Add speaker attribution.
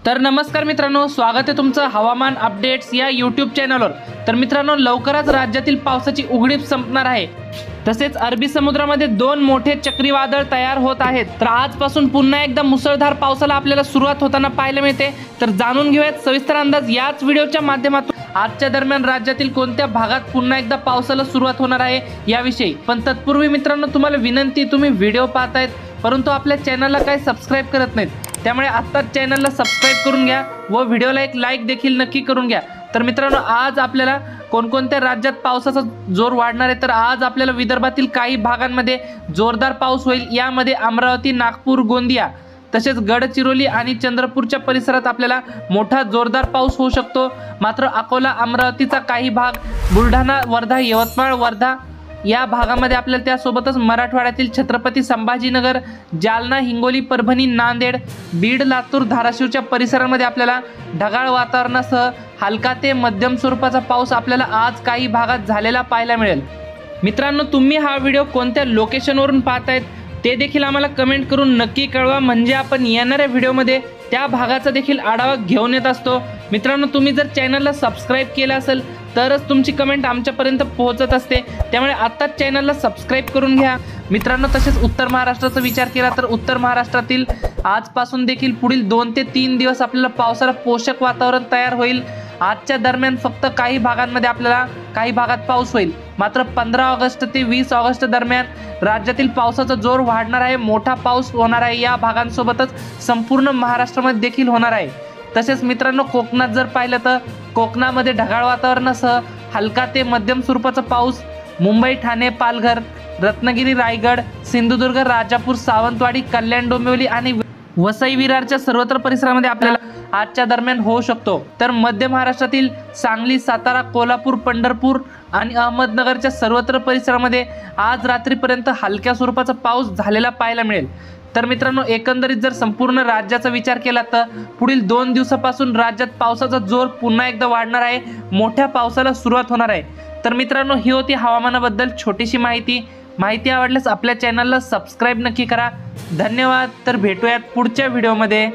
Speaker 1: तर नमस्कार मित्रांनो, स्वागत आहे तुमचं हवामान अपडेट्स या यूट्यूब चॅनलवर। तर मित्रांनो, लवकरच राज्यातील पावसाची उघडीप संपणार आहे। तसेच अरबी समुद्रामध्ये दोन मोठे चक्रीवादळ तयार होत आहेत। तर आजपासून पुन्हा एकदा मुसळधार पावसाला आपल्याला सुरुवात होताना पाहायला मिळते। तर जाणून घेऊयात सविस्तर अंदाज याच व्हिडिओच्या माध्यमातून आजच्या दरम्यान राज्यातील कोणत्या भागात पुन्हा एकदा पावसाला सुरुवात होणार आहे याविषयी। पण तत्पूर्वी मित्रांनो, तुम्हाला विनंती, तुम्ही व्हिडिओ पाहतायत परंतु आपल्या चॅनलला काही सबस्क्राइब करत नाहीत, त्यामुळे आत्ताच चॅनलला सबस्क्राइब करून घ्या व व्हिडिओला एक लाईक देखील नक्की करून घ्या। तर मित्रांनो, आज आपल्याला कोणकोणत्या राज्यात पावसाचा जोर वाढणार आहे, तर आज आपल्याला विदर्भातील काही भागांमध्ये जोरदार पाऊस होईल। यामध्ये अमरावती, नागपूर, गोंदिया तसेच गडचिरोली आणि चंद्रपूरच्या परिसरात आपल्याला मोठा जोरदार पाऊस होऊ शकतो। मात्र अकोला, अमरावतीचा काही भाग, बुलढाणा, वर्धा, यवतमाळ, वर्धा या भागामध्ये आपल्याला त्यासोबतच मराठवाड्यातील छत्रपती संभाजीनगर, जालना, हिंगोली, परभणी, नांदेड, बीड, लातूर, धाराशिवच्या परिसरामध्ये आपल्याला ढगाळ वातावरणासह हलका ते मध्यम स्वरूपाचा पाऊस आपल्याला आज काही भागात झालेला पाहायला मिळेल। मित्रांनो, तुम्ही हा व्हिडिओ कोणत्या लोकेशनवरून पाहतायत ते देखील आम्हाला कमेंट करून नक्की कळवा, म्हणजे आपण येणाऱ्या व्हिडिओमध्ये त्या भागाचा देखील आढावा घेऊन येत असतो। मित्रांनो, तुम्ही जर चॅनलला सबस्क्राइब केलं असेल तरच तुमची कमेंट आमच्यापर्यंत पोहोचत असते, त्यामुळे आत्ताच चॅनलला सबस्क्राइब करून घ्या। मित्रांनो, तसेच उत्तर महाराष्ट्राचा विचार केला तर उत्तर महाराष्ट्रातील आजपासून देखील पुढील 2 ते 3 दिवस आपल्याला पावसाला पोषक वातावरण तयार होईल। आजच्या दरम्यान फक्त काही भागांमध्ये आपल्याला काही भागात पाऊस होईल, मात्र 15 ऑगस्ट ते 20 ऑगस्ट दरम्यान राज्यातील पावसाचा जोर वाढणार आहे, मोठा पाऊस होणार आहे। या भागांसोबतच संपूर्ण महाराष्ट्रामध्ये देखील होणार आहे। तसेच मित्रांनो, कोकणात जर पाहिलं तर कोकणामध्ये ढगाळ वातावरणासह हलका ते मध्यम स्वरूपाचा पाऊस मुंबई, ठाणे, पालघर, रत्नागिरी, रायगड, सिंधुदुर्ग, राजापूर, सावंतवाडी, कल्याण, डोंबिवली आणि वसई विरारच्या सर्वत्र परिसरामध्ये आपल्याला आजच्या दरम्यान होऊ शकतो। तर मध्य महाराष्ट्रातील सांगली, सातारा, कोल्हापूर, पंढरपूर आणि अहमदनगरच्या सर्वत्र परिसरामध्ये आज रात्रीपर्यंत हलक्या स्वरूपाचा पाऊस झालेला पाहायला मिळेल। तर मित्रांनो, एकंदरीत जर संपूर्ण राज्याचा विचार केला तर पुढील 2 दिवसापासून राज्यात पावसाचा जोर पुन्हा एकदा वाढणार आहे, मोठ्या पावसाला सुरुवात होणार आहे। तर मित्रांनो, ही होती हवामानाबद्दल छोटीशी माहिती आवडल्यास आपल्या चॅनलला सबस्क्राइब नक्की करा। धन्यवाद। तर भेटूयात पुढच्या व्हिडिओमध्ये।